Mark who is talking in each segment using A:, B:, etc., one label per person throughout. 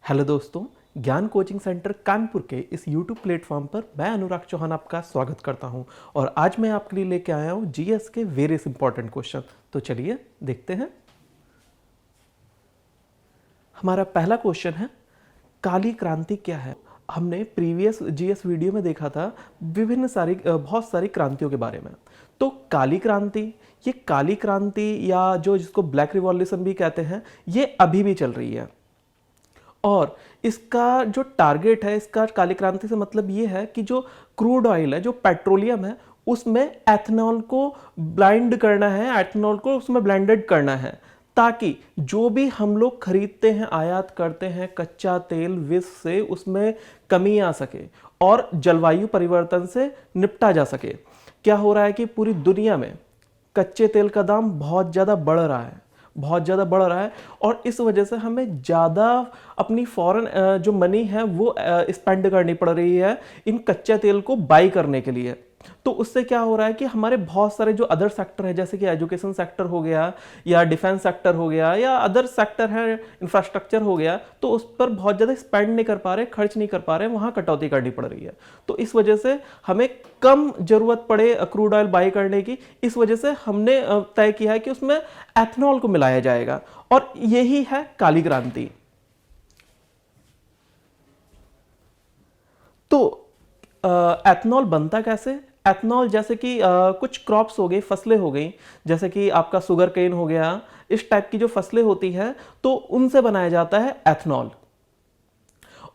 A: Hello दोस्तों, ज्ञान coaching centre Kanpur के इस यूट्यूब प्लेटफॉर्म पर मैं अनुराग चौहान आपका स्वागत करता हूं और आज मैं आपके लिए लेके आया हूं जीएस के वेरियस इंपॉर्टेंट क्वेश्चन। तो चलिए देखते हैं। हमारा पहला क्वेश्चन है, काली क्रांति क्या है। हमने प्रीवियस जीएस वीडियो में देखा था बहुत सारी क्रांतियों के बारे में। तो काली क्रांति, ये काली क्रांति या जो जिसको ब्लैक रिवॉल्यूशन भी कहते हैं, ये अभी भी चल रही है। और इसका जो टारगेट है, इसका काली क्रांति से मतलब ये है कि जो क्रूड ऑयल है, जो पेट्रोलियम है, उसमें एथेनॉल को ब्लाइंड करना है, एथेनॉल को उसमें ब्लेंडेड करना है, ताकि जो भी हम लोग खरीदते हैं, आयात करते हैं कच्चा तेल विश्व से, उसमें कमी आ सके और जलवायु परिवर्तन से निपटा जा सके। क्या हो रहा है कि पूरी दुनिया में कच्चे तेल का दाम बहुत ज़्यादा बढ़ रहा है, बहुत ज़्यादा बढ़ रहा है और इस वजह से हमें ज़्यादा अपनी फॉरेन जो मनी है वो स्पेंड करनी पड़ रही है इन कच्चे तेल को बाई करने के लिए। तो उससे क्या हो रहा है कि हमारे बहुत सारे जो अदर सेक्टर है, जैसे कि एजुकेशन सेक्टर हो गया या डिफेंस सेक्टर हो गया या अदर सेक्टर है, इंफ्रास्ट्रक्चर हो गया, तो उस पर बहुत ज़्यादा स्पेंड नहीं कर पा रहे, खर्च नहीं कर पा रहे, वहाँ कटौती करनी पड़ रही है। तो इस वजह से हमें कम जरूरत पड़े क्रूड ऑयल बाई करने की, इस वजह से हमने तय किया है कि उसमें एथेनॉल को मिलाया जाएगा और यही है काली क्रांति। तो एथेनॉल बनता कैसे? एथेनॉल जैसे कि कुछ क्रॉप्स हो गई, फसलें हो गई, जैसे कि आपका शुगर केन हो गया, इस टाइप की जो फसलें होती हैं, तो उनसे बनाया जाता है एथेनॉल।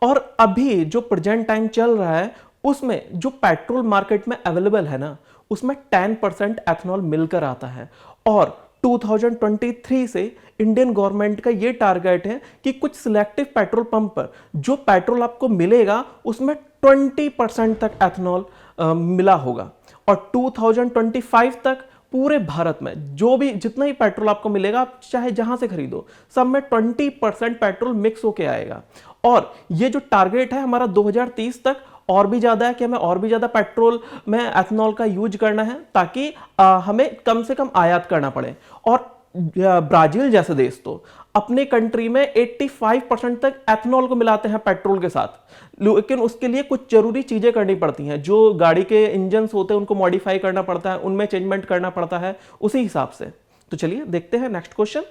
A: और अभी जो प्रेजेंट टाइम चल रहा है, उसमें जो पेट्रोल मार्केट में अवेलेबल है ना, उसमें 10% एथेनॉल मिलकर आता है। और 2023 से इंडियन गवर्नमेंट का ये टारगेट है कि कुछ सिलेक्टिव पेट्रोल पंप पर जो पेट्रोल आपको मिलेगा उसमें 20% तक एथेनॉल मिला होगा। और 2025 तक पूरे भारत में जो भी जितना ही पेट्रोल आपको मिलेगा, आप चाहे जहां से खरीदो, सब में 20% पेट्रोल मिक्स होके आएगा। और ये जो टारगेट है हमारा 2030 तक और भी ज्यादा है कि हमें और भी ज्यादा पेट्रोल में एथेनॉल का यूज करना है, ताकि हमें कम से कम आयात करना पड़े। और ब्राजील जैसे देश तो अपने कंट्री में 85% तक एथेनॉल को मिलाते हैं पेट्रोल के साथ, लेकिन उसके लिए कुछ जरूरी चीजें करनी पड़ती हैं। जो गाड़ी के इंजन होते हैं उनको मॉडिफाई करना पड़ता है, उनमें चेंजमेंट करना पड़ता है उसी हिसाब से। तो चलिए देखते हैं नेक्स्ट क्वेश्चन।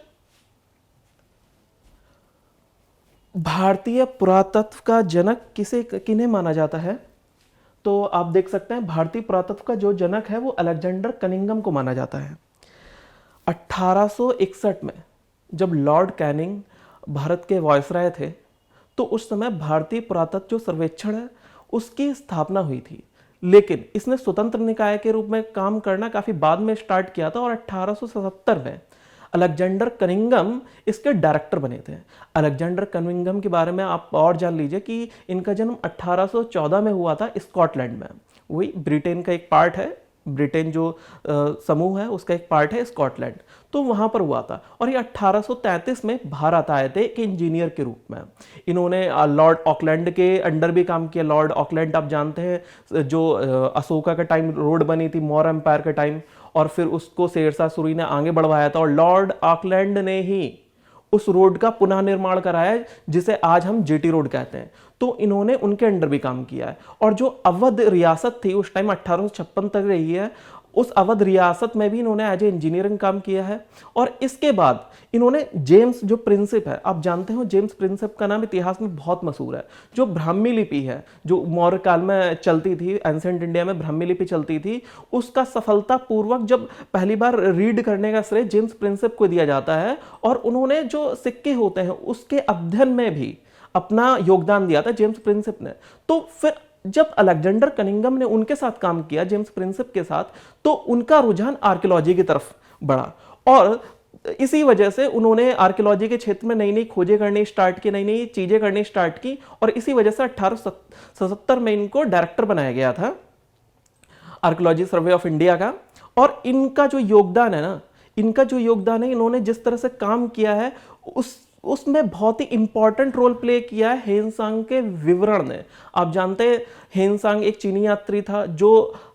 A: भारतीय पुरातत्व का जनक किन्हें माना जाता है? तो आप देख सकते हैं भारतीय पुरातत्व का जो जनक है वो अलेक्जेंडर कनिंघम को माना जाता है। 1861 में जब लॉर्ड कैनिंग भारत के वायसराय थे, तो उस समय भारतीय पुरातत्व जो सर्वेक्षण है उसकी स्थापना हुई थी, लेकिन इसने स्वतंत्र निकाय के रूप में काम करना काफी बाद में स्टार्ट किया था और 1877 में अलेक्जेंडर कनिंघम इसके डायरेक्टर बने थे। अलेक्जेंडर कनिंघम के बारे में आप और जान लीजिए कि इनका जन्म 1814 में हुआ था स्कॉटलैंड में। वही ब्रिटेन का एक पार्ट है, ब्रिटेन जो समूह है उसका एक पार्ट है स्कॉटलैंड, तो वहां पर हुआ था। और ये 1833 में भारत आए थे एक इंजीनियर के रूप में। इन्होंने लॉर्ड ऑकलैंड के अंडर भी काम किया। लॉर्ड ऑकलैंड आप जानते हैं, जो अशोका का टाइम रोड बनी थी, मौर्य एम्पायर का टाइम, और फिर उसको शेरशाह सूरी ने आगे बढ़वाया था और लॉर्ड ऑकलैंड ने ही उस रोड का पुनः निर्माण कराया जिसे आज हम जीटी रोड कहते हैं। तो इन्होंने उनके अंडर भी काम किया है। और जो अवध रियासत थी उस टाइम 1856 तक रही है, उस अवध रियासत में भी इन्होंने एज ए इंजीनियरिंग काम किया है। और इसके बाद इन्होंने जेम्स जो प्रिंसिप है, आप जानते हो जेम्स प्रिंसिप का नाम इतिहास में बहुत मशहूर है, जो ब्राह्मी लिपि है जो मौर्य काल में चलती थी, एंसेंट इंडिया में ब्राह्मी लिपि चलती थी, उसका सफलतापूर्वक जब पहली बार रीड करने का श्रेय जेम्स प्रिंसिप को दिया जाता है। और उन्होंने जो सिक्के होते हैं उसके अध्ययन में भी अपना योगदान दिया था जेम्स प्रिंसिप ने। तो फिर जब अलेक्जेंडर कनिंघम ने उनके साथ काम किया, जेम्स प्रिंसिप के साथ, तो उनका रुझान आर्कियोलॉजी की तरफ बढ़ा और इसी वजह से उन्होंने आर्कियोलॉजी के क्षेत्र में नई नई खोजें करनी स्टार्ट की, नई नई चीजें करनी स्टार्ट की। और इसी वजह से 1877 में इनको डायरेक्टर बनाया गया था आर्कियोलॉजी सर्वे ऑफ इंडिया का। और इनका जो योगदान है ना, इन्होंने जिस तरह से काम किया है उसमें बहुत ही इंपॉर्टेंट रोल प्ले किया है हेनसांग के विवरण ने। आप जानते हैं हेनसांग एक चीनी यात्री था जो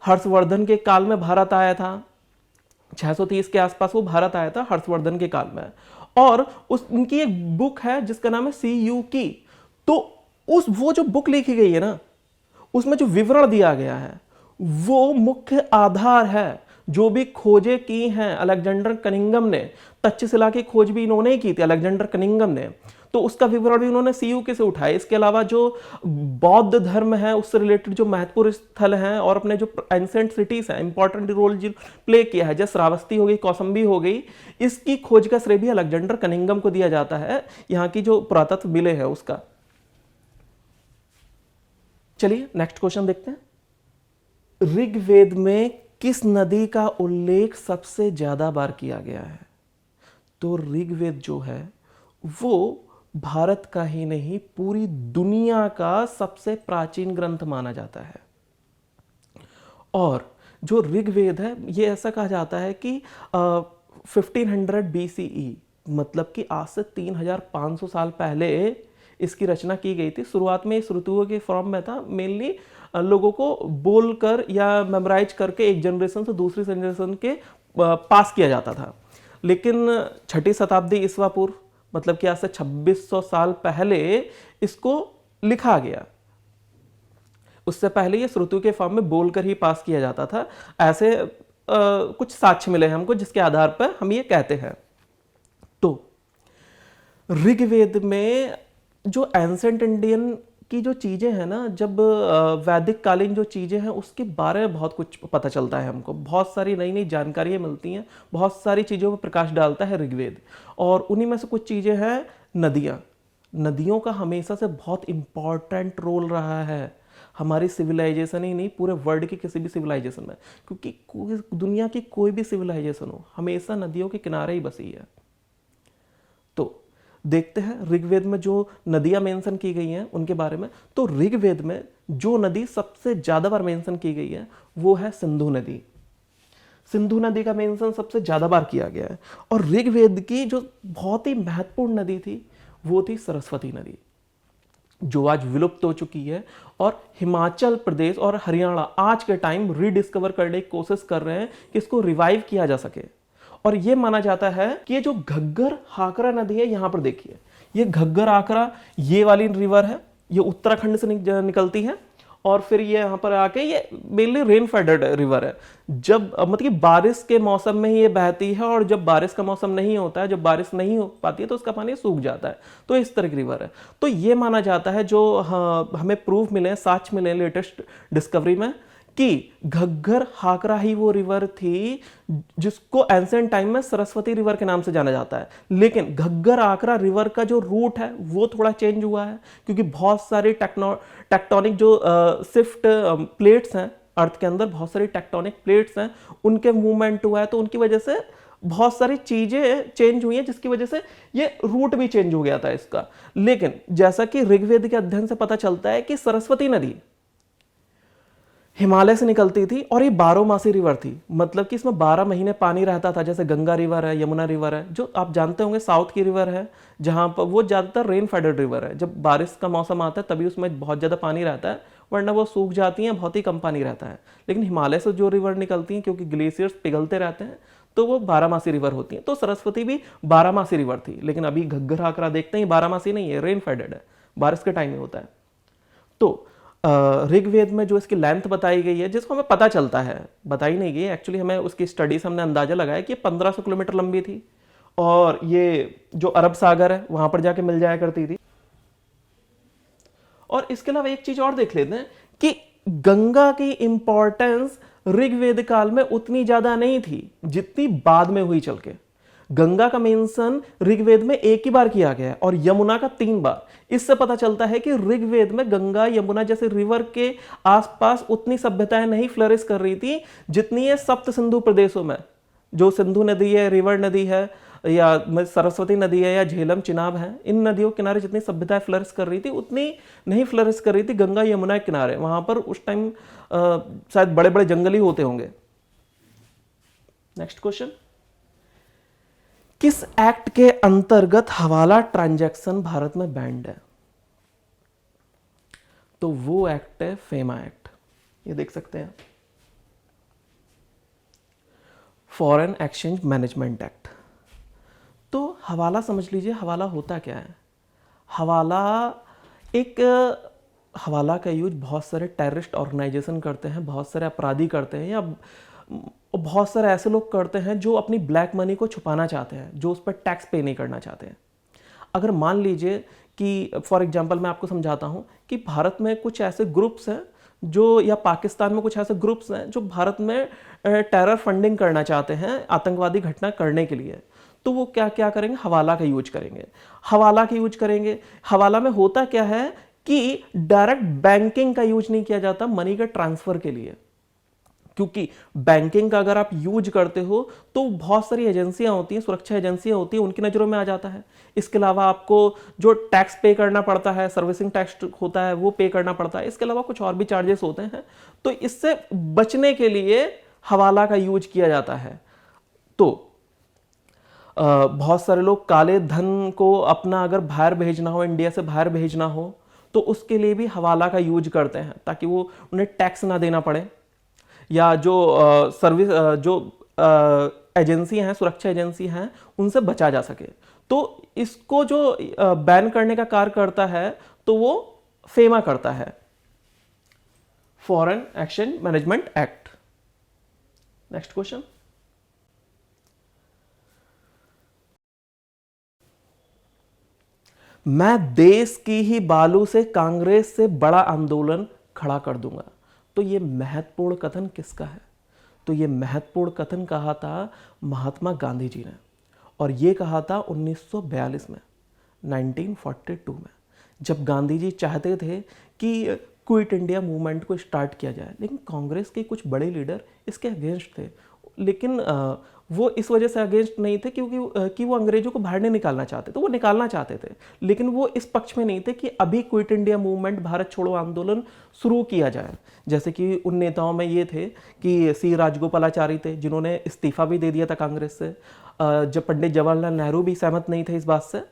A: हर्षवर्धन के काल में भारत आया था, 630 के आसपास वो भारत आया था हर्षवर्धन के काल में। और उनकी एक बुक है जिसका नाम है सी यू की। तो वो जो बुक लिखी गई है ना, उसमें जो विवरण दिया गया है वो मुख्य आधार है। जो भी खोजें की हैं अलेक्जेंडर कनिंघम ने, तक्षशिला की खोज भी इन्होंने ही की थी, अलेक्जेंडर कनिंघम ने, तो उसका विवरण भी उन्होंने सीयूके से उठाया। इसके अलावा जो बौद्ध धर्म है उससे रिलेटेड जो महत्वपूर्ण स्थल हैं और अपने जो एंसेंट सिटीज हैं, इंपॉर्टेंट रोल जो प्ले किया है, जैसे श्रावस्ती हो गई, कौसंबी हो गई, इसकी खोज का श्रेय भी अलेक्जेंडर कनिंघम को दिया जाता है, यहाँ की जो पुरातत्व मिले हैं उसका। चलिए नेक्स्ट क्वेश्चन देखते हैं। ऋग्वेद में किस नदी का उल्लेख सबसे ज्यादा बार किया गया है? तो ऋग्वेद जो है वो भारत का ही नहीं पूरी दुनिया का सबसे प्राचीन ग्रंथ माना जाता है। और जो ऋग्वेद है ये ऐसा कहा जाता है कि 1500 BCE, मतलब कि आज से 3500 साल पहले इसकी रचना की गई थी। शुरुआत में इस ऋतुओं के फॉर्म में था, मेनली लोगों को बोलकर या मेमोराइज करके एक जनरेशन से दूसरी जनरेशन के पास किया जाता था। लेकिन 6ठी शताब्दी ईस्वा पूर्व, मतलब कि आज से 2600 साल पहले इसको लिखा गया। उससे पहले ये श्रुति के फॉर्म में बोलकर ही पास किया जाता था। ऐसे कुछ साक्ष्य मिले हैं हमको जिसके आधार पर हम ये कहते हैं। तो ऋग्वेद में जो एंसेंट इंडियन की जो चीज़ें हैं ना, जब वैदिक कालीन जो चीज़ें हैं उसके बारे में बहुत कुछ पता चलता है हमको, बहुत सारी नई नई जानकारियाँ मिलती हैं, बहुत सारी चीज़ों पर प्रकाश डालता है ऋग्वेद। और उन्हीं में से कुछ चीज़ें हैं नदियाँ। नदियों का हमेशा से बहुत इम्पॉर्टेंट रोल रहा है हमारी सिविलाइजेशन ही नहीं, पूरे वर्ल्ड की किसी भी सिविलाइजेशन में, क्योंकि दुनिया की कोई भी सिविलाइजेशन हो हमेशा नदियों के किनारे ही बसी है। तो देखते हैं ऋग्वेद में जो नदियां मेंशन की गई हैं उनके बारे में। तो ऋग्वेद में जो नदी सबसे ज्यादा बार मेंशन की गई है वो है सिंधु नदी। सिंधु नदी का मेंशन सबसे ज्यादा बार किया गया है। और ऋग्वेद की जो बहुत ही महत्वपूर्ण नदी थी वो थी सरस्वती नदी, जो आज विलुप्त हो चुकी है। और हिमाचल प्रदेश और हरियाणा आज के टाइम रीडिस्कवर करने की कोशिश कर रहे हैं कि इसको रिवाइव किया जा सके। और यह माना जाता है कि ये जो घग्गर हाकरा नदी है, यहां पर देखिए ये घग्गर हाकरा, ये वाली रिवर है, ये उत्तराखंड से निकलती है और फिर ये यहाँ पर आके ये मेनली रेन फेडेड रिवर है। जब मतलब कि बारिश के मौसम में ही ये बहती है और जब बारिश का मौसम नहीं होता है, जब बारिश नहीं हो पाती है तो उसका पानी सूख जाता है। तो इस तरह की रिवर है। तो ये माना जाता है, जो हमें प्रूफ मिले, साक्ष्य मिले लेटेस्ट डिस्कवरी में, कि घग्गर हाकरा ही वो रिवर थी जिसको एंसेंट टाइम में सरस्वती रिवर के नाम से जाना जाता है। लेकिन घग्गर हाकरा रिवर का जो रूट है वो थोड़ा चेंज हुआ है, क्योंकि बहुत सारी टेक्टोनिक जो शिफ्ट प्लेट्स हैं अर्थ के अंदर, बहुत सारी टेक्टोनिक प्लेट्स हैं, उनके मूवमेंट हुआ है। तो उनकी वजह से बहुत सारी चीजें चेंज हुई हैं, जिसकी वजह से ये रूट भी चेंज हो गया था इसका। लेकिन जैसा कि ऋग्वेद के अध्ययन से पता चलता है कि सरस्वती नदी हिमालय से निकलती थी और ये 12 मासी रिवर थी, मतलब कि इसमें 12 महीने पानी रहता था। जैसे गंगा रिवर है, यमुना रिवर है, जो आप जानते होंगे साउथ की रिवर है, जहां पर वो ज्यादातर रेन फेडेड रिवर है। जब बारिश का मौसम आता है तभी उसमें बहुत ज्यादा पानी रहता है, वरना वो सूख जाती हैं, बहुत ही कम पानी रहता है। लेकिन हिमालय से जो रिवर निकलती हैं, क्योंकि ग्लेशियर्स पिघलते रहते हैं, तो वो 12 मासी रिवर होती हैं। तो सरस्वती भी 12 मासी रिवर थी। लेकिन अभी घग्गर हाकरा देखते हैं 12 मासी नहीं है, रेन फेडेड है, बारिश के टाइम में होता है। तो ऋग्वेद में जो इसकी लेंथ बताई गई है, जिसको हमें पता चलता है, बताई नहीं गई एक्चुअली, हमें उसकी स्टडीज हमने अंदाजा लगाया कि 1500 किलोमीटर लंबी थी और ये जो अरब सागर है वहां पर जाके मिल जाया करती थी। और इसके अलावा एक चीज और देख लेते हैं कि गंगा की इंपॉर्टेंस ऋग्वेद काल में उतनी ज्यादा नहीं थी जितनी बाद में हुई चल के। गंगा का मेंशन ऋग्वेद में एक ही बार किया गया है और यमुना का 3 बार। इससे पता चलता है कि ऋग्वेद में गंगा यमुना जैसे रिवर के आसपास उतनी सभ्यताएं नहीं फ्लरिश कर रही थी जितनी ये सप्त सिंधु प्रदेशों में, जो सिंधु नदी है, रिवर नदी है, या सरस्वती नदी है, या झेलम चिनाब है, इन नदियों के किनारे जितनी सभ्यताएं फ्लरिश कर रही थी उतनी नहीं फ्लरिश कर रही थी गंगा यमुना के किनारे। वहां पर उस टाइम शायद बड़े बड़े जंगल ही होते होंगे। नेक्स्ट क्वेश्चन, किस एक्ट के अंतर्गत हवाला ट्रांजैक्शन भारत में बैंड है? तो वो एक्ट है फेमा एक्ट। ये देख सकते हैं, फॉरेन एक्सचेंज मैनेजमेंट एक्ट। तो हवाला समझ लीजिए, हवाला होता क्या है? हवाला एक हवाला का यूज बहुत सारे टेररिस्ट ऑर्गेनाइजेशन करते हैं, बहुत सारे अपराधी करते हैं, या बहुत सारे ऐसे लोग करते हैं जो अपनी ब्लैक मनी को छुपाना चाहते हैं, जो उस पर टैक्स पे नहीं करना चाहते हैं। अगर मान लीजिए कि फॉर एग्जांपल मैं आपको समझाता हूं कि भारत में कुछ ऐसे ग्रुप्स हैं जो, या पाकिस्तान में कुछ ऐसे ग्रुप्स हैं जो भारत में टेरर फंडिंग करना चाहते हैं आतंकवादी घटना करने के लिए, तो वो क्या क्या करेंगे, हवाला का यूज करेंगे। हवाला का यूज करेंगे, हवाला में होता क्या है कि डायरेक्ट बैंकिंग का यूज नहीं किया जाता मनी के ट्रांसफर के लिए, क्योंकि बैंकिंग का अगर आप यूज करते हो तो बहुत सारी एजेंसियां होती हैं, सुरक्षा एजेंसियां होती हैं, उनकी नज़रों में आ जाता है। इसके अलावा आपको जो टैक्स पे करना पड़ता है, सर्विसिंग टैक्स होता है, वो पे करना पड़ता है। इसके अलावा कुछ और भी चार्जेस होते हैं, तो इससे बचने के लिए हवाला का यूज किया जाता है। तो बहुत सारे लोग काले धन को अपना अगर बाहर भेजना हो, इंडिया से बाहर भेजना हो, तो उसके लिए भी हवाला का यूज करते हैं ताकि वो उन्हें टैक्स ना देना पड़े, या जो सर्विस जो एजेंसी हैं, सुरक्षा एजेंसी हैं, उनसे बचा जा सके। तो इसको जो बैन करने का कार्य करता है तो वो फेमा करता है, foreign exchange management act. Next question, मैं देश की ही बालू से कांग्रेस से बड़ा आंदोलन खड़ा कर दूंगा। तो ये महत्वपूर्ण कथन किसका है? तो ये महत्वपूर्ण कथन कहा था महात्मा गांधी जी ने, और ये कहा था 1942 में, 1942 में, जब गांधी जी चाहते थे कि क्विट इंडिया मूवमेंट को स्टार्ट किया जाए, लेकिन कांग्रेस के कुछ बड़े लीडर इसके अगेंस्ट थे। लेकिन वो इस वजह से अगेंस्ट नहीं थे कि वो अंग्रेजों को बाहर नहीं निकालना चाहते, तो वो निकालना चाहते थे, लेकिन वो इस पक्ष में नहीं थे कि अभी क्विट इंडिया मूवमेंट, भारत छोड़ो आंदोलन शुरू किया जाए। जैसे कि उन नेताओं में ये थे कि सी राजगोपालाचारी थे, जिन्होंने इस्तीफा भी दे दिया था कांग्रेस से। जब पंडित जवाहरलाल नेहरू भी सहमत नहीं थे इस बात से,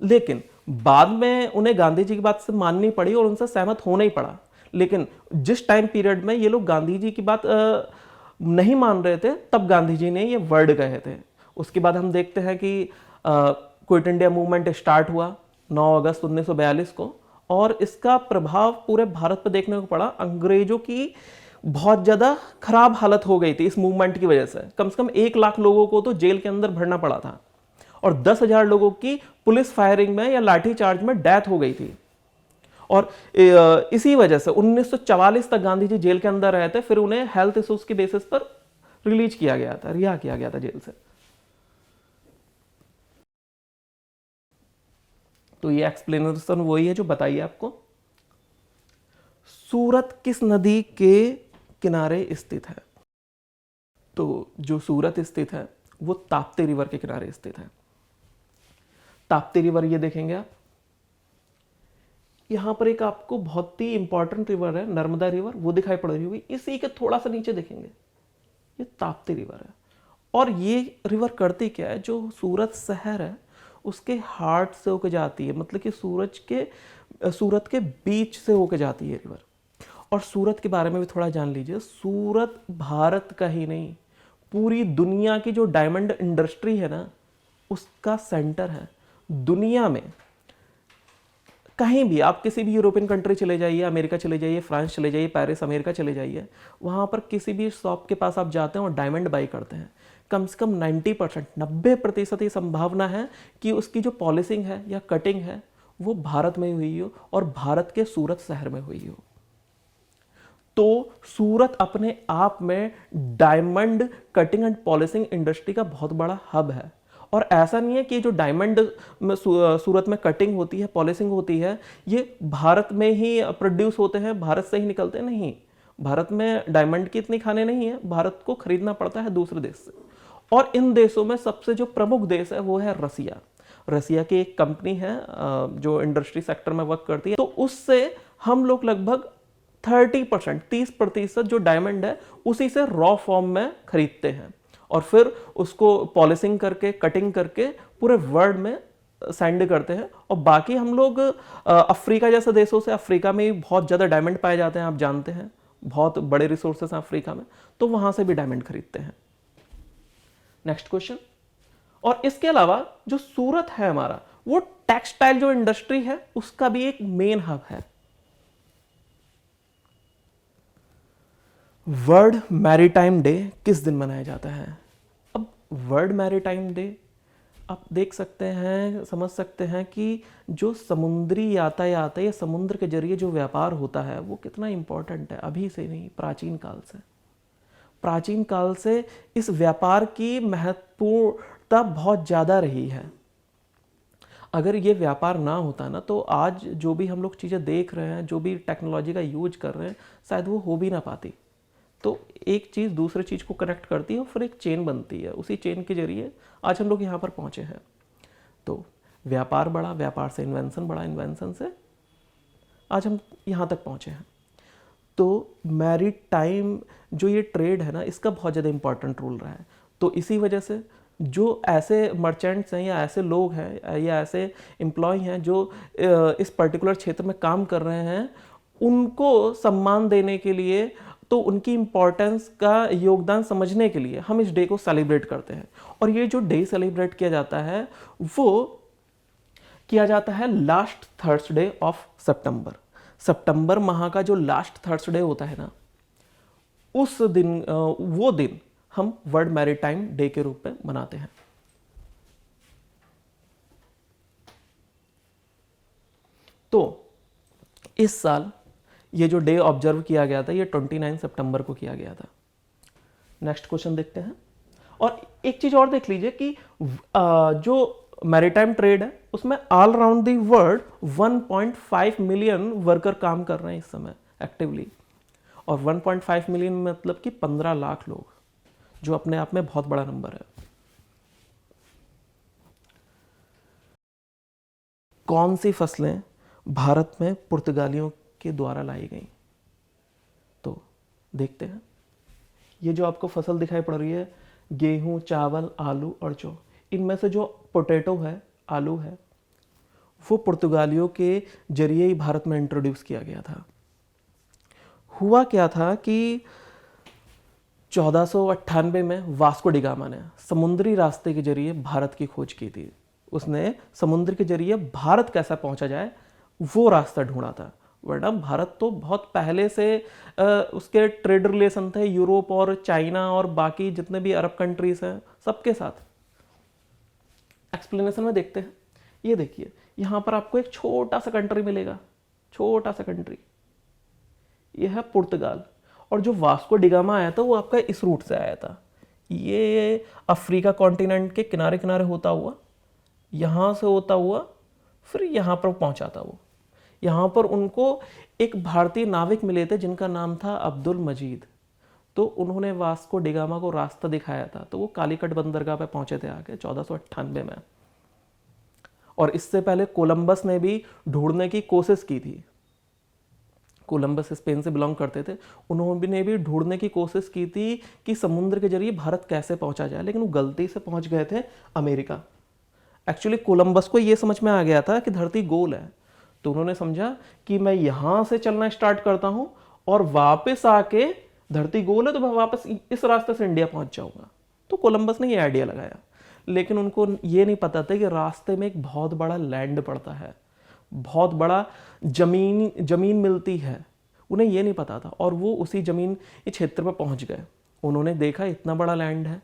A: लेकिन बाद में उन्हें गांधी जी की बात से माननी पड़ी और उनसे सहमत होना ही पड़ा। लेकिन जिस टाइम पीरियड में ये लोग गांधी जी की बात नहीं मान रहे थे, तब गांधी जी ने ये वर्ड कहे थे। उसके बाद हम देखते हैं कि क्विट इंडिया मूवमेंट स्टार्ट हुआ 9 अगस्त 1942 को, और इसका प्रभाव पूरे भारत पर देखने को पड़ा। अंग्रेजों की बहुत ज़्यादा खराब हालत हो गई थी इस मूवमेंट की वजह से। कम से कम 1 लाख लोगों को तो जेल के अंदर भरना पड़ा था, और 10,000 लोगों की पुलिस फायरिंग में या लाठी चार्ज में डेथ हो गई थी। और इसी वजह से 1944 तक गांधी जी जेल के अंदर रहे थे, फिर उन्हें हेल्थ इश्यूज की बेसिस पर रिलीज किया गया था, रिहा किया गया था जेल से। तो ये एक्सप्लेनेशन वही है जो बताइए आपको, सूरत किस नदी के किनारे स्थित है? तो जो सूरत स्थित है वो ताप्ती रिवर के किनारे स्थित है। ताप्ती रिवर ये देखेंगे आप, यहां पर एक आपको बहुत ही इंपॉर्टेंट रिवर है, नर्मदा रिवर, वो दिखाई पड़ रही होगी। इसी के थोड़ा सा नीचे देखेंगे, ये ताप्ती रिवर है। और ये रिवर करती क्या है, जो सूरत शहर है उसके हार्ट से होकर जाती है, मतलब कि सूरत के बीच से होकर जाती है रिवर। और सूरत के बारे में भी थोड़ा जान लीजिए। सूरत भारत का ही नहीं, पूरी दुनिया की जो डायमंड इंडस्ट्री है ना, उसका सेंटर है। दुनिया में कहीं भी आप किसी भी यूरोपियन कंट्री चले जाइए, अमेरिका चले जाइए, फ्रांस चले जाइए, पेरिस अमेरिका चले जाइए, वहाँ पर किसी भी शॉप के पास आप जाते हैं और डायमंड बाई करते हैं, कम से कम 90%, 90% ये संभावना है कि उसकी जो पॉलिशिंग है या कटिंग है वो भारत में हुई हो, और भारत के सूरत शहर में हुई हो। तो सूरत अपने आप में diamond cutting and polishing industry का बहुत बड़ा हब है। और ऐसा नहीं है कि जो डायमंड में सूरत में कटिंग होती है, पॉलिशिंग होती है, ये भारत में ही प्रोड्यूस होते हैं, भारत से ही निकलते नहीं। भारत में डायमंड की इतनी खाने नहीं है, भारत को खरीदना पड़ता है दूसरे देश से। और इन देशों में सबसे जो प्रमुख देश है वो है रसिया। रसिया की एक कंपनी है जो इंडस्ट्री सेक्टर में वर्क करती है, तो उससे हम लोग लगभग 30%, 30% जो डायमंड है उसी से रॉ फॉर्म में खरीदते हैं, और फिर उसको पॉलिशिंग करके, कटिंग करके पूरे वर्ल्ड में सेंड करते हैं। और बाकी हम लोग अफ्रीका जैसे देशों से, अफ्रीका में बहुत ज़्यादा डायमंड पाए जाते हैं, आप जानते हैं, बहुत बड़े रिसोर्सेस हैं अफ्रीका में, तो वहाँ से भी डायमंड खरीदते हैं। Next question. और इसके अलावा जो सूरत है हमारा, वो टेक्सटाइल जो इंडस्ट्री है उसका भी एक मेन हब है। वर्ल्ड मैरीटाइम डे किस दिन मनाया जाता है? अब वर्ल्ड मैरीटाइम डे आप देख सकते हैं, समझ सकते हैं कि जो समुद्री यातायात है या समुद्र के जरिए जो व्यापार होता है वो कितना इंपॉर्टेंट है। अभी से नहीं, प्राचीन काल से, प्राचीन काल से इस व्यापार की महत्वपूर्णता बहुत ज़्यादा रही है। अगर ये व्यापार ना होता ना तो आज जो भी हम लोग चीज़ें देख रहे हैं, जो भी टेक्नोलॉजी का यूज कर रहे हैं, शायद वो हो भी ना पाती। तो एक चीज़ दूसरे चीज़ को कनेक्ट करती है और फिर एक चेन बनती है, उसी चेन के जरिए आज हम लोग यहाँ पर पहुँचे हैं। तो व्यापार बढ़ा, व्यापार से इन्वेंशन बढ़ा, इन्वेंशन से आज हम यहाँ तक पहुँचे हैं। तो मैरीटाइम जो ये ट्रेड है ना, इसका बहुत ज़्यादा इंपॉर्टेंट रोल रहा है। तो इसी वजह से जो ऐसे मर्चेंट्स हैं या ऐसे लोग हैं या ऐसे एम्प्लॉय हैं जो इस पर्टिकुलर क्षेत्र में काम कर रहे हैं, उनको सम्मान देने के लिए, तो उनकी इम्पोर्टेंस का योगदान समझने के लिए हम इस डे को सेलिब्रेट करते हैं। और ये जो डे सेलिब्रेट किया जाता है वो किया जाता है लास्ट थर्सडे ऑफ सितंबर। सितंबर माह का जो लास्ट थर्सडे होता है ना, उस दिन वो दिन हम वर्ल्ड मैरीटाइम डे के रूप में मनाते हैं। तो इस साल ये जो डे ऑब्जर्व किया गया था ये 29 सितंबर को किया गया था। नेक्स्ट क्वेश्चन देखते हैं। और एक चीज और देख लीजिए कि जो मैरीटाइम ट्रेड है उसमें all around the world 1.5 million worker काम कर रहे हैं इस समय एक्टिवली। और 1.5 मिलियन मतलब कि 15 लाख लोग, जो अपने आप में बहुत बड़ा नंबर है। कौन सी फसलें भारत में पुर्तगालियों के द्वारा लाई गई? तो देखते हैं। ये जो आपको फसल दिखाई पड़ रही है, गेहूं, चावल, आलू और जौ, इनमें से जो पोटैटो है, आलू है, वो पुर्तगालियों के जरिए ही भारत में इंट्रोड्यूस किया गया था। हुआ क्या था कि 1498 में वास्को डी गामा ने समुद्री रास्ते के जरिए भारत की खोज की थी। उसने समुद्र के जरिए भारत कैसा पहुंचा जाए वो रास्ता ढूंढा था। वरना भारत तो बहुत पहले से उसके ट्रेड रिलेशन थे यूरोप और चाइना और बाकी जितने भी अरब कंट्रीज हैं सबके साथ। एक्सप्लेनेशन में देखते हैं। ये देखिए, यहाँ पर आपको एक छोटा सा कंट्री मिलेगा, छोटा सा कंट्री, यह है पुर्तगाल। और जो वास्को डिगामा आया था वो आपका इस रूट से आया था। ये अफ्रीका कॉन्टिनेंट के किनारे किनारे होता हुआ, यहाँ से होता हुआ फिर यहाँ पर पहुँचा था वो। यहाँ पर उनको एक भारतीय नाविक मिले थे जिनका नाम था अब्दुल मजीद। तो उन्होंने वास्को डिगामा को रास्ता दिखाया था, तो वो कालीकट बंदरगाह पे पहुंचे थे आगे 1498 में। और इससे पहले कोलंबस ने भी ढूंढने की कोशिश की थी। कोलंबस स्पेन से बिलोंग करते थे, उन्होंने भी ढूंढने की कोशिश की थी कि समुद्र के जरिए भारत कैसे पहुंचा जाए, लेकिन वो गलती से पहुंच गए थे अमेरिका। एक्चुअली कोलंबस को ये समझ में आ गया था कि धरती गोल है, तो उन्होंने समझा कि मैं यहां से चलना स्टार्ट करता हूं और वापस आके, धरती गोल है तो मैं वापस इस रास्ते से इंडिया पहुंच जाऊंगा। तो कोलंबस ने ये आइडिया लगाया, लेकिन उनको ये नहीं पता था कि रास्ते में एक बहुत बड़ा लैंड पड़ता है, बहुत बड़ा जमीन मिलती है, उन्हें ये नहीं पता था। और वो उसी जमीन के क्षेत्र पर पहुंच गए। उन्होंने देखा इतना बड़ा लैंड है,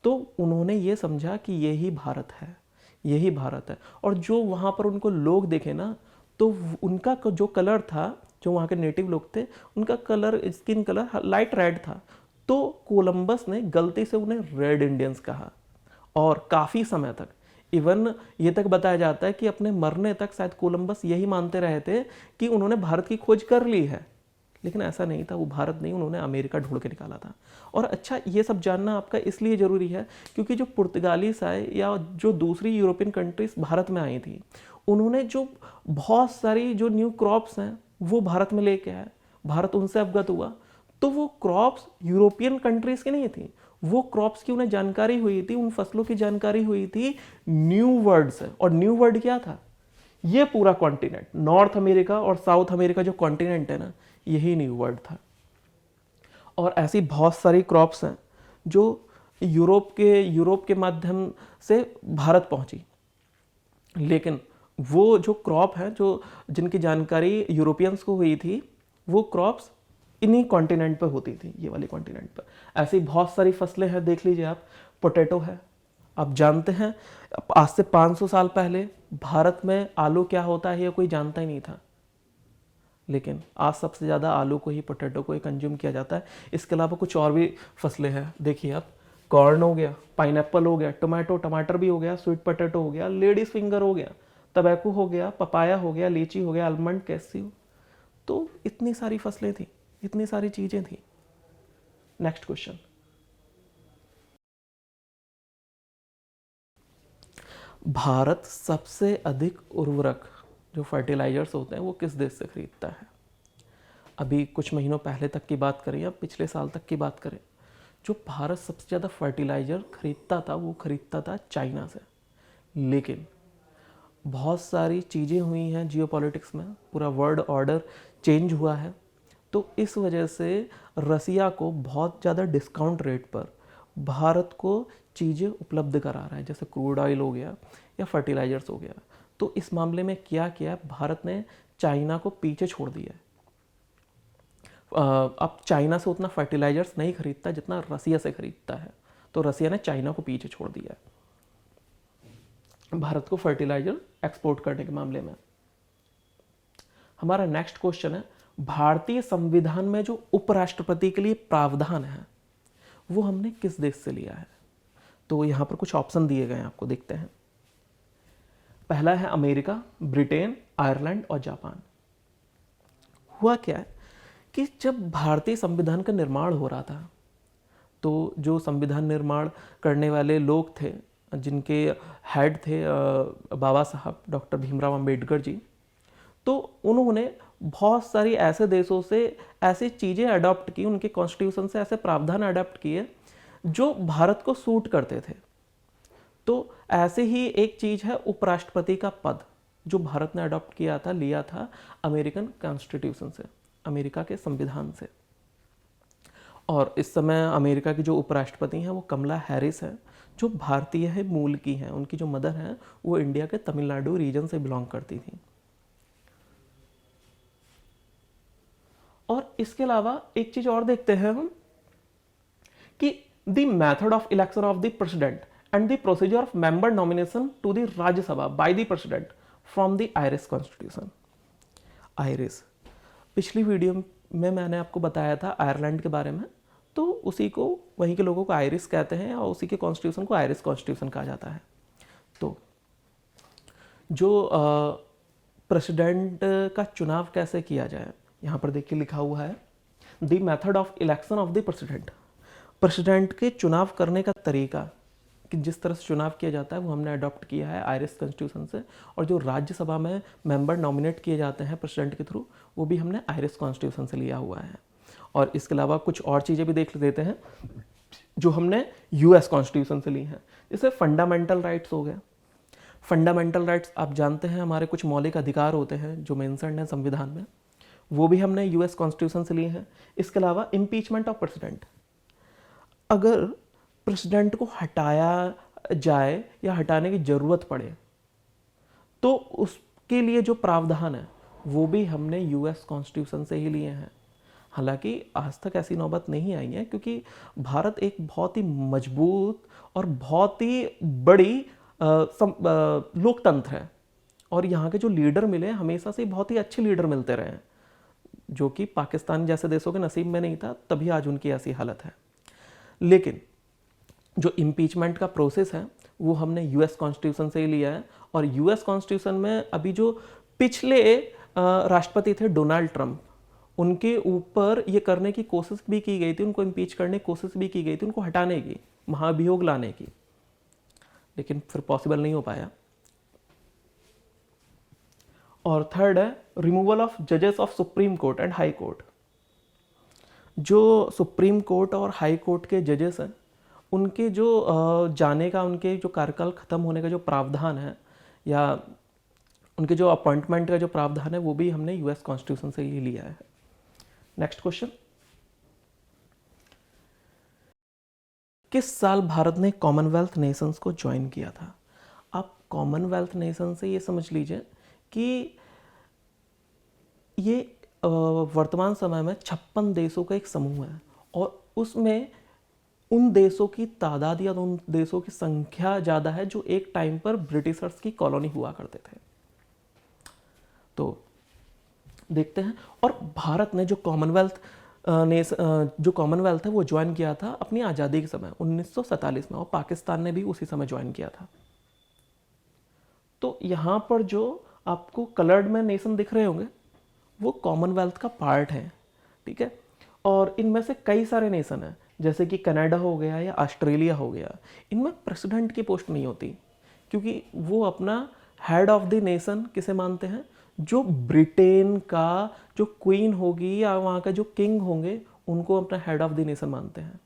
A: तो उन्होंने ये समझा कि यही भारत है, यही भारत है। और जो वहाँ पर उनको लोग देखे ना, तो उनका जो कलर था, जो वहाँ के नेटिव लोग थे, उनका colour, skin colour light red था। तो कोलंबस ने गलती से उन्हें रेड इंडियंस कहा। और काफ़ी समय तक, इवन ये तक बताया जाता है कि अपने मरने तक शायद कोलंबस यही मानते रहे थे कि उन्होंने भारत की खोज कर ली है, लेकिन ऐसा नहीं था। वो भारत नहीं, उन्होंने अमेरिका ढूंढ के निकाला था। और अच्छा, ये सब जानना आपका इसलिए ज़रूरी है क्योंकि जो पुर्तगालीस आए या जो दूसरी यूरोपियन कंट्रीज भारत में आई थी, उन्होंने जो बहुत सारी जो न्यू क्रॉप्स हैं वो भारत में लेके आए, भारत उनसे अवगत हुआ। तो वो क्रॉप्स यूरोपियन कंट्रीज की नहीं थी, वो क्रॉप्स की उन्हें जानकारी हुई थी, उन फसलों की जानकारी हुई थी न्यू वर्ल्ड से। और न्यू वर्ल्ड क्या था? ये पूरा कॉन्टिनेंट, नॉर्थ अमेरिका और साउथ अमेरिका जो कॉन्टिनेंट है ना, यही न्यू वर्ल्ड था। और ऐसी बहुत सारी क्रॉप्स हैं जो यूरोप के माध्यम से भारत पहुंची। लेकिन वो जो क्रॉप है, जो जिनकी जानकारी यूरोपियंस को हुई थी, वो क्रॉप्स इन्हीं कॉन्टिनेंट पे होती थी, ये वाले कॉन्टिनेंट पे। ऐसी बहुत सारी फसलें हैं, देख लीजिए आप। पोटैटो है, आप जानते हैं आज से 500 साल पहले भारत में आलू क्या होता है ये कोई जानता ही नहीं था, लेकिन आज सबसे ज़्यादा आलू को ही, पोटैटो को ही कंज्यूम किया जाता है। इसके अलावा कुछ और भी फसलें हैं, देखिए आप। कॉर्न हो गया, पाइनएप्पल हो गया, टोमेटो, टमाटर भी हो गया, स्वीट पोटैटो हो गया, लेडीज फिंगर हो गया, तंबाकू हो गया, पपाया हो गया, लीची हो गया, आलमंड, कैस्यू। तो इतनी सारी फसलें थी, इतनी सारी चीज़ें थी। नेक्स्ट क्वेश्चन, भारत सबसे अधिक उर्वरक जो फर्टिलाइजर्स होते हैं वो किस देश से खरीदता है? अभी कुछ महीनों पहले तक की बात करें या पिछले साल तक की बात करें, जो भारत सबसे ज़्यादा फर्टिलाइजर खरीदता था वो खरीदता था चाइना से। लेकिन बहुत सारी चीज़ें हुई हैं जियोपॉलिटिक्स में, पूरा वर्ल्ड ऑर्डर चेंज हुआ है, तो इस वजह से रसिया को बहुत ज़्यादा डिस्काउंट रेट पर भारत को चीज़ें उपलब्ध करा रहा है, जैसे क्रूड ऑयल हो गया या फर्टिलाइजर्स हो गया। तो इस मामले में क्या किया, भारत ने चाइना को पीछे छोड़ दिया है। अब चाइना से उतना फर्टिलाइजर्स नहीं खरीदता जितना रसिया से खरीदता है, तो रसिया ने चाइना को पीछे छोड़ दिया है भारत को फर्टिलाइजर एक्सपोर्ट करने के मामले में। हमारा नेक्स्ट क्वेश्चन है, भारतीय संविधान में जो उपराष्ट्रपति के लिए प्रावधान है वो हमने किस देश से लिया है? तो यहां पर कुछ ऑप्शन दिए गए हैं, आपको देखते हैं। पहला है अमेरिका, ब्रिटेन, आयरलैंड और जापान। हुआ क्या है कि जब भारतीय संविधान का निर्माण हो रहा था, तो जो संविधान निर्माण करने वाले लोग थे, जिनके हेड थे बाबा साहब डॉक्टर भीमराव अंबेडकर जी, तो उन्होंने बहुत सारी ऐसे देशों से ऐसी चीज़ें अडॉप्ट की, उनके कॉन्स्टिट्यूशन से ऐसे प्रावधान अडॉप्ट किए जो भारत को सूट करते थे। तो ऐसे ही एक चीज़ है उपराष्ट्रपति का पद, जो भारत ने अडॉप्ट किया था, लिया था अमेरिकन कॉन्स्टिट्यूशन से, अमेरिका के संविधान से। और इस समय अमेरिका की जो उपराष्ट्रपति हैं वो कमला हैरिस है, जो भारतीय है, मूल की हैं। उनकी जो मदर हैं वो इंडिया के तमिलनाडु रीजन से बिलोंग करती थी। और इसके अलावा एक चीज और देखते हैं हम कि the method of election of the president and the procedure of member nomination to the Rajya Sabha by the president from the Irish constitution. Irish, पिछली वीडियो में मैंने आपको बताया था आयरलैंड के बारे में, तो उसी को, वहीं के लोगों को आयरिश कहते हैं और उसी के कॉन्स्टिट्यूशन को आयरिश कॉन्स्टिट्यूशन कहा जाता है। तो जो प्रेसिडेंट का चुनाव कैसे किया जाए, यहाँ पर देखिए लिखा हुआ है, the method of election of the president. President के चुनाव करने का तरीका, कि जिस तरह से चुनाव किया जाता है वो हमने अडॉप्ट किया है आयरिश कॉन्स्टिट्यूशन से। और जो राज्यसभा में मेंबर नॉमिनेट किए जाते हैं प्रेसिडेंट के थ्रू, वो भी हमने आयरिश कॉन्स्टिट्यूशन से लिया हुआ है। और इसके अलावा कुछ और चीज़ें भी देख लेते हैं जो हमने यूएस कॉन्स्टिट्यूशन से ली हैं, जैसे फंडामेंटल राइट्स हो गए। फंडामेंटल राइट्स आप जानते हैं हमारे कुछ मौलिक अधिकार होते हैं जो मेंशन्ड हैं संविधान में, वो भी हमने यूएस कॉन्स्टिट्यूशन से लिए हैं। इसके अलावा इम्पीचमेंट ऑफ प्रेसिडेंट, अगर प्रेसिडेंट को हटाया जाए या हटाने की ज़रूरत पड़े तो उसके लिए जो प्रावधान है वो भी हमने यूएस कॉन्स्टिट्यूशन से ही लिए हैं। हालांकि आज तक ऐसी नौबत नहीं आई है, क्योंकि भारत एक बहुत ही मजबूत और बहुत ही बड़ी लोकतंत्र है, और यहाँ के जो लीडर मिले हमेशा से बहुत ही अच्छे लीडर मिलते रहे हैं, जो कि पाकिस्तान जैसे देशों के नसीब में नहीं था, तभी आज उनकी ऐसी हालत है। लेकिन जो इम्पीचमेंट का प्रोसेस है वो हमने यूएस कॉन्स्टिट्यूशन से ही लिया है। और यूएस कॉन्स्टिट्यूशन में अभी जो पिछले राष्ट्रपति थे डोनाल्ड ट्रंप, उनके ऊपर ये करने की कोशिश भी की गई थी, उनको इम्पीच करने की कोशिश भी की गई थी, उनको हटाने की, महाभियोग लाने की, लेकिन फिर पॉसिबल नहीं हो पाया। और थर्ड है रिमूवल ऑफ जजेस of supreme court and high court. जो सुप्रीम कोर्ट और हाई कोर्ट के जजेस हैं उनके जो जाने का, उनके जो कार्यकाल खत्म होने का जो प्रावधान है, या उनके जो अपॉइंटमेंट का जो प्रावधान है, वो भी हमने यूएस कॉन्स्टिट्यूशन से ही लिया है। नेक्स्ट क्वेश्चन, किस साल भारत ने कॉमनवेल्थ नेशंस को ज्वाइन किया था? आप कॉमनवेल्थ नेशन से ये समझ लीजिए कि ये वर्तमान समय में 56 देशों का एक समूह है और उसमें उन देशों की तादाद या उन देशों की संख्या ज़्यादा है जो एक टाइम पर ब्रिटिशर्स की कॉलोनी हुआ करते थे। तो देखते हैं। और भारत ने जो कॉमनवेल्थ है वो ज्वाइन किया था अपनी आज़ादी के समय 1947 में, और पाकिस्तान ने भी उसी समय ज्वाइन किया था। तो यहाँ पर जो आपको कलर्ड में नेशन दिख रहे होंगे वो कॉमनवेल्थ का पार्ट है, ठीक है। और इनमें से कई सारे नेशन हैं, जैसे कि कनाडा हो गया या ऑस्ट्रेलिया हो गया। इनमें प्रेसिडेंट की पोस्ट नहीं होती क्योंकि वो अपना हेड ऑफ द नेशन किसे मानते हैं, जो ब्रिटेन का जो क्वीन होगी या वहाँ का जो किंग होंगे उनको अपना हेड ऑफ द नेशन मानते हैं।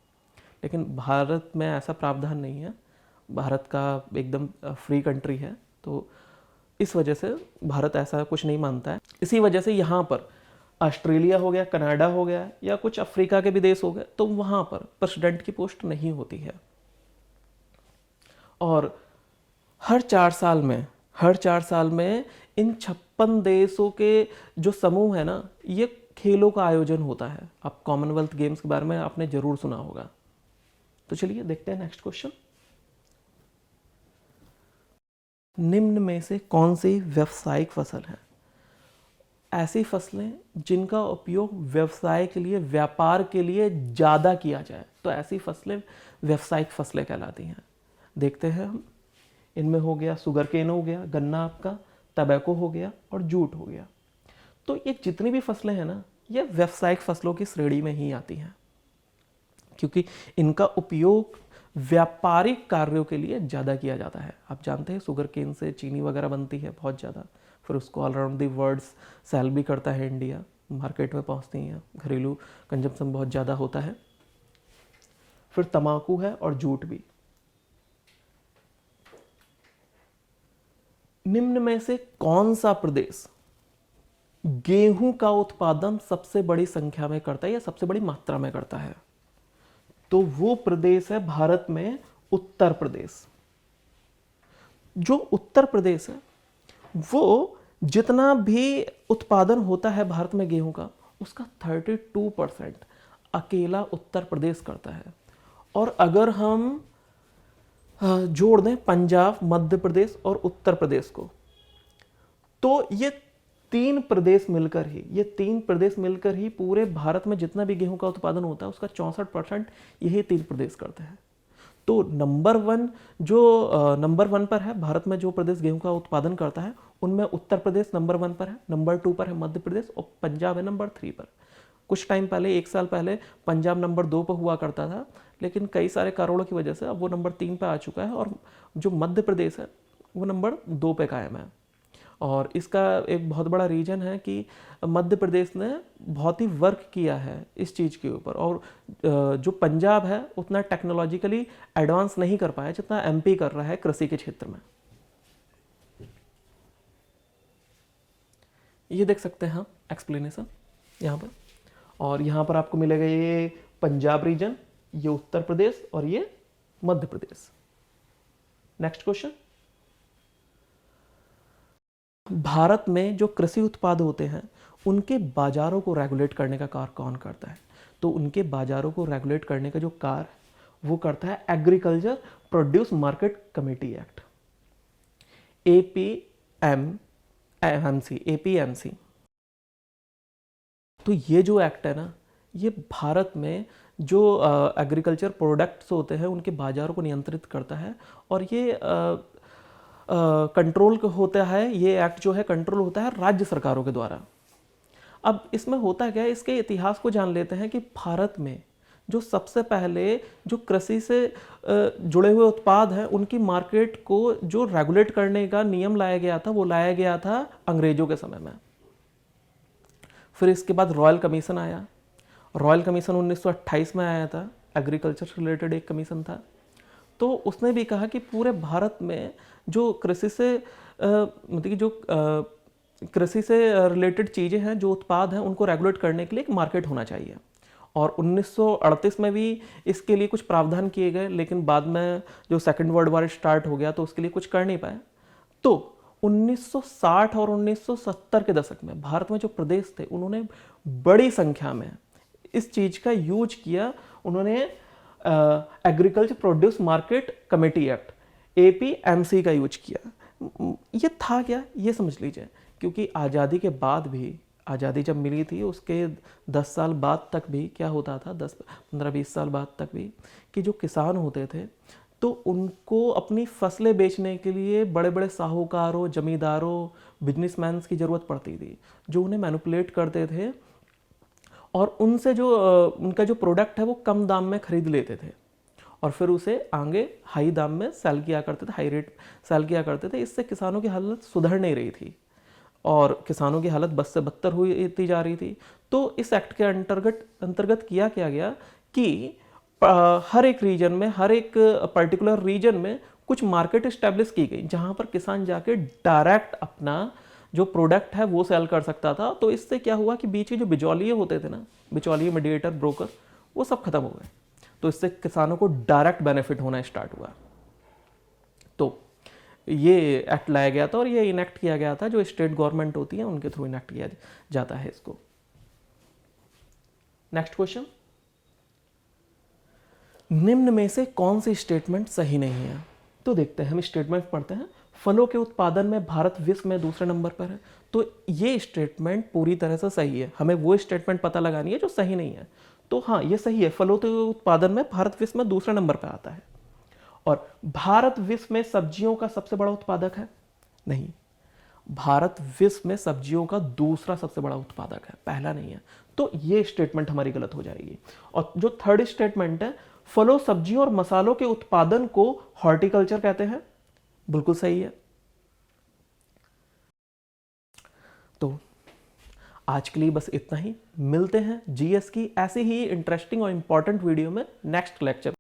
A: लेकिन भारत में ऐसा प्रावधान नहीं है, भारत का एकदम फ्री कंट्री है, तो इस वजह से भारत ऐसा कुछ नहीं मानता है। इसी वजह से यहाँ पर ऑस्ट्रेलिया हो गया, कनाडा हो गया या कुछ अफ्रीका के भी देश हो गए, तो वहाँ पर प्रेसिडेंट की पोस्ट नहीं होती है। और हर 4 साल में इन 56 देशों के जो समूह है ना, ये खेलों का आयोजन होता है। आप कॉमनवेल्थ गेम्स के बारे में आपने जरूर सुना होगा। तो चलिए देखते हैं नेक्स्ट क्वेश्चन। निम्न में से कौन सी व्यावसायिक फसल है? ऐसी फसलें जिनका उपयोग व्यवसाय के लिए, व्यापार के लिए ज़्यादा किया जाए, तो ऐसी फसलें व्यावसायिक फसलें कहलाती हैं। देखते हैं हम। इनमें हो गया सुगर केन हो गया, गन्ना आपका, टबैको हो गया और जूट हो गया। तो ये जितनी भी फसलें हैं ना, ये व्यावसायिक फसलों की श्रेणी में ही आती हैं क्योंकि इनका उपयोग व्यापारिक कार्यों के लिए ज़्यादा किया जाता है। आप जानते हैं सुगर केन से चीनी वगैरह बनती है बहुत ज़्यादा, फिर उसको all around the world sell भी करता है इंडिया, मार्केट में पहुंचती हैं, घरेलू कंजम्पशन बहुत ज़्यादा होता है। फिर तंबाकू है और जूट भी। निम्न में से कौन सा प्रदेश गेहूं का उत्पादन सबसे बड़ी संख्या में करता है या सबसे बड़ी मात्रा में करता है? तो वो प्रदेश है भारत में उत्तर प्रदेश। जो उत्तर प्रदेश है वो जितना भी उत्पादन होता है भारत में गेहूं का, उसका 32% अकेला उत्तर प्रदेश करता है। और अगर हम जोड़ दें पंजाब, मध्य प्रदेश और उत्तर प्रदेश को, तो ये तीन प्रदेश मिलकर ही पूरे भारत में जितना भी गेहूं का उत्पादन होता है उसका 64% यही तीन प्रदेश करते हैं। तो नंबर वन पर है भारत में जो प्रदेश गेहूं का उत्पादन करता है, उनमें उत्तर प्रदेश नंबर 1 पर है, नंबर 2 पर है मध्य प्रदेश और पंजाब है नंबर 3 पर। कुछ टाइम पहले, 1 साल पहले पंजाब नंबर 2 पर हुआ करता था, लेकिन कई सारे कारणों की वजह से अब वो नंबर 3 पर आ चुका है और जो मध्य प्रदेश है वो नंबर 2 पे कायम है। और इसका एक बहुत बड़ा रीजन है कि मध्य प्रदेश ने बहुत ही वर्क किया है इस चीज़ के ऊपर, और जो पंजाब है उतना टेक्नोलॉजिकली एडवांस नहीं कर पाया जितना एमपी कर रहा है कृषि के क्षेत्र में। ये देख सकते हैं आप एक्सप्लेनेशन यहाँ पर, और यहाँ पर आपको मिलेगा ये पंजाब रीजन, ये उत्तर प्रदेश और ये मध्य प्रदेश। Next question. भारत में जो कृषि उत्पाद होते हैं उनके बाजारों को रेगुलेट करने का कार्य कौन करता है? तो उनके बाजारों को रेगुलेट करने का जो कार्य वो करता है agriculture produce market committee act, APMC. तो ये जो एक्ट है ना, ये भारत में जो एग्रीकल्चर प्रोडक्ट्स होते हैं उनके बाजारों को नियंत्रित करता है, और ये कंट्रोल होता है, ये एक्ट जो है कंट्रोल होता है राज्य सरकारों के द्वारा। अब इसमें होता क्या है, इसके इतिहास को जान लेते हैं कि भारत में जो सबसे पहले जो कृषि से जुड़े हुए उत्पाद हैं उनकी मार्केट को जो रेगुलेट करने का नियम लाया गया था वो लाया गया था अंग्रेजों के समय में। फिर इसके बाद रॉयल कमीशन आया। रॉयल कमीशन 1928 में आया था, एग्रीकल्चर से रिलेटेड एक कमीशन था। तो उसने भी कहा कि पूरे भारत में जो कृषि से मतलब कि जो कृषि से रिलेटेड चीज़ें हैं, जो उत्पाद हैं, उनको रेगुलेट करने के लिए एक मार्केट होना चाहिए। और 1938 में भी इसके लिए कुछ प्रावधान किए गए, लेकिन बाद में जो सेकेंड वर्ल्ड वॉर स्टार्ट हो गया तो उसके लिए कुछ कर नहीं पाए। तो 1960 और 1970 के दशक में भारत में जो प्रदेश थे उन्होंने बड़ी संख्या में इस चीज का यूज किया। उन्होंने agriculture produce market committee act APMC का यूज किया। ये था क्या, ये समझ लीजिए, क्योंकि आज़ादी के बाद भी, आज़ादी जब मिली थी उसके 10 साल बाद तक भी क्या होता था, 10-15-20 साल बाद तक भी, कि जो किसान होते थे तो उनको अपनी फसलें बेचने के लिए बड़े बड़े साहूकारों, जमींदारों, बिजनेसमैन की ज़रूरत पड़ती थी, जो उन्हें मैनिपुलेट करते थे और उनसे जो उनका जो प्रोडक्ट है वो कम दाम में खरीद लेते थे और फिर उसे आगे हाई दाम में सेल किया करते थे, हाई रेट सेल किया करते थे। इससे किसानों की हालत सुधर नहीं रही थी और किसानों की हालत बद से बदतर हुई जा रही थी। तो इस एक्ट के अंतर्गत किया गया कि हर एक रीजन में, हर एक पर्टिकुलर रीजन में कुछ मार्केट इस्टेब्लिश की गई जहां पर किसान जाके डायरेक्ट अपना जो प्रोडक्ट है वो सेल कर सकता था। तो इससे क्या हुआ कि बीच के जो बिचौलिए होते थे ना, बिचौलिए, मीडिएटर, ब्रोकर, वो सब खत्म हो गए। तो इससे किसानों को डायरेक्ट बेनिफिट होना स्टार्ट हुआ। तो ये एक्ट लाया गया था और ये इनेक्ट किया गया था, जो स्टेट गवर्नमेंट होती है उनके थ्रू इनेक्ट किया जाता है इसको। नेक्स्ट क्वेश्चन, निम्न में से कौन सी स्टेटमेंट सही नहीं है? तो देखते हैं, हम स्टेटमेंट पढ़ते हैं। फलों के उत्पादन में भारत विश्व में दूसरे नंबर पर है। तो ये स्टेटमेंट पूरी तरह से सही है। हमें वो स्टेटमेंट पता लगानी है जो सही नहीं है। तो हाँ, ये सही है, फलों के उत्पादन में भारत विश्व में दूसरे नंबर पर आता है। और भारत विश्व में सब्जियों का सबसे बड़ा उत्पादक है? नहीं, भारत विश्व में सब्जियों का दूसरा सबसे बड़ा उत्पादक है, पहला नहीं है। तो ये स्टेटमेंट हमारी गलत हो जाएगी। और जो थर्ड स्टेटमेंट है, फलों, सब्जियों और मसालों के उत्पादन को हॉर्टिकल्चर कहते हैं, बिल्कुल सही है। तो आज के लिए बस इतना ही। मिलते हैं जीएस की ऐसी ही इंटरेस्टिंग और इंपॉर्टेंट वीडियो में नेक्स्ट लेक्चर